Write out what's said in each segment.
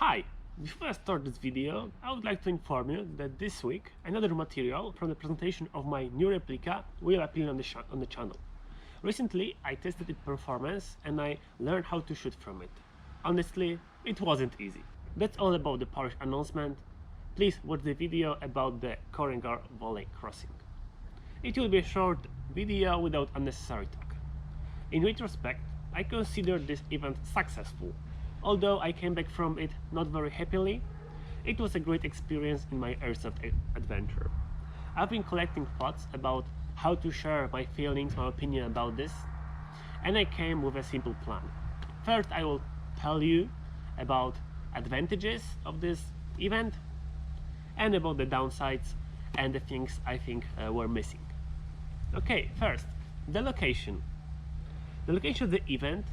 Hi! Before I start this video, I would like to inform you that this week another material from the presentation of my new replica will appear on the channel. Recently I tested its performance and I learned how to shoot from it. Honestly, it wasn't easy. That's all about the parish announcement. Please watch the video about the Korengal Valley crossing. It will be a short video without unnecessary talk. In retrospect, I consider this event successful. Although I came back from it not very happily, it was a great experience in my Airsoft adventure. I've been collecting thoughts about how to share my feelings, my opinion about this, and I came with a simple plan. First, I will tell you about advantages of this event and about the downsides and the things I think were missing. Okay, first, the location. The location of the event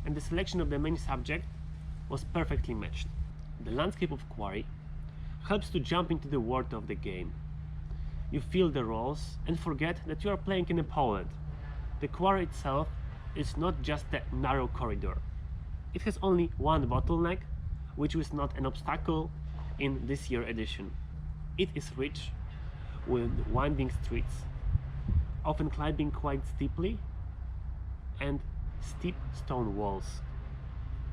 and the selection of the main subject was perfectly matched. The landscape of Quarry helps to jump into the world of the game. You feel the roles and forget that you are playing in Poland. The Quarry itself is not just a narrow corridor. It has only one bottleneck, which is not an obstacle in this year's edition. It is rich with winding streets, often climbing quite steeply, and steep stone walls.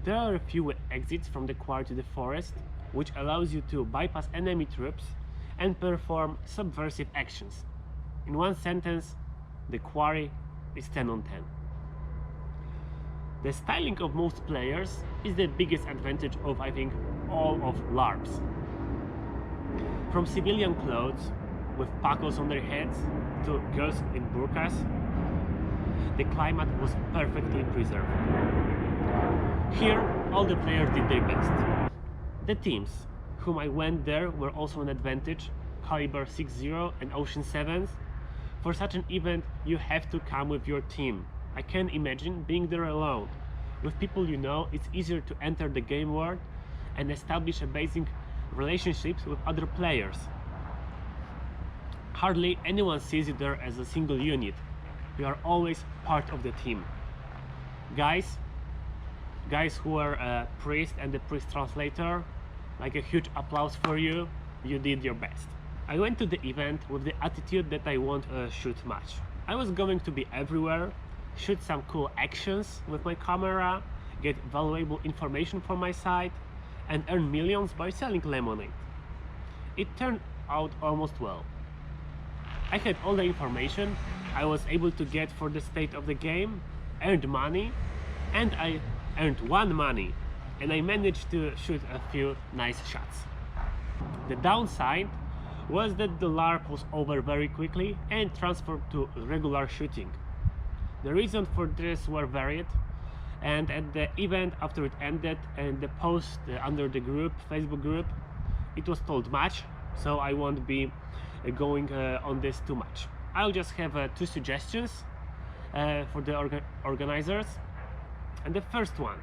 There are a few exits from the quarry to the forest, which allows you to bypass enemy troops and perform subversive actions. In one sentence, the quarry is 10 on 10. The styling of most players is the biggest advantage of, I think, all of LARPs. From civilian clothes with pakos on their heads to girls in burqas, the climate was perfectly preserved. Here, all the players did their best. The teams whom I went there were also an advantage, Caliber 6.0 and Ocean 7s. For such an event, you have to come with your team. I can't imagine being there alone. With people you know, it's easier to enter the game world and establish a basic relationships with other players. Hardly anyone sees you there as a single unit. You are always part of the team. Guys who are a priest and the priest translator, like a huge applause for you. You did your best. I went to the event with the attitude that I won't shoot much. I was going to be everywhere, shoot some cool actions with my camera, get valuable information for my site, and earn millions by selling lemonade. It turned out almost well. I had all the information I was able to get for the state of the game, earned money, and I earned money, and I managed to shoot a few nice shots. The downside was that the LARP was over very quickly and transferred to regular shooting. The reasons for this were varied, and at the event after it ended and the post under the group, Facebook group, it was told much, so I won't be going on this too much. I'll just have two suggestions for the organizers. And the first one,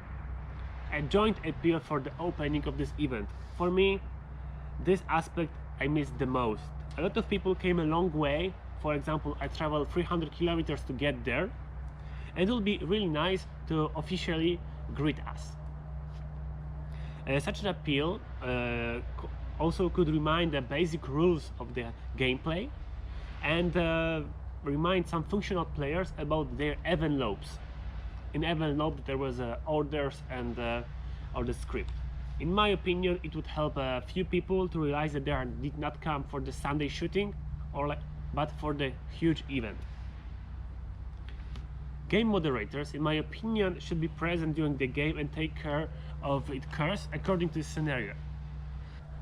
a joint appeal for the opening of this event. For me, this aspect I missed the most. A lot of people came a long way. For example, I traveled 300 kilometers to get there, and it will be really nice to officially greet us. Such an appeal also could remind the basic rules of the gameplay and remind some functional players about their envelopes. In envelope there was orders and or the script. In my opinion, it would help a few people to realize that they did not come for the Sunday shooting but for the huge event. Game moderators, in my opinion, should be present during the game and take care of its course according to the scenario.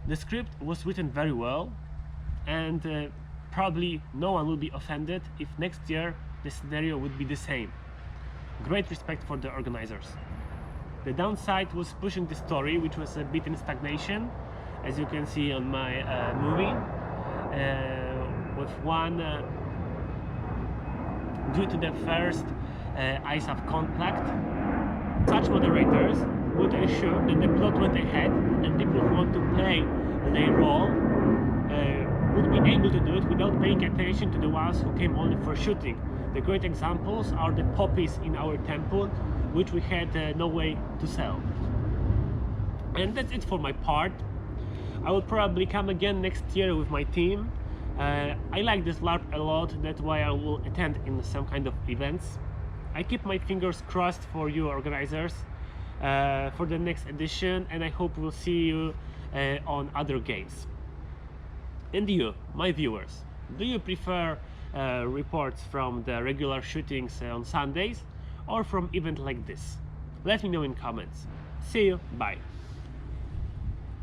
The script was written very well, and probably no one will be offended if next year the scenario would be the same. Great respect for the organizers. The downside was pushing the story, which was a bit in stagnation, as you can see on my movie, with one due to the first ISAF conflict. Such moderators would ensure that the plot went ahead and people who want to play their role would be able to do it without paying attention to the ones who came only for shooting. The great examples are the poppies in our temple, which we had no way to sell. And that's it for my part. I will probably come again next year with my team. I like this LARP a lot, that's why I will attend in some kind of events. I keep my fingers crossed for you organizers for the next edition, and I hope we'll see you on other games. And you, my viewers, do you prefer reports from the regular shootings on Sundays or from events like this? Let me know in comments. See you, bye.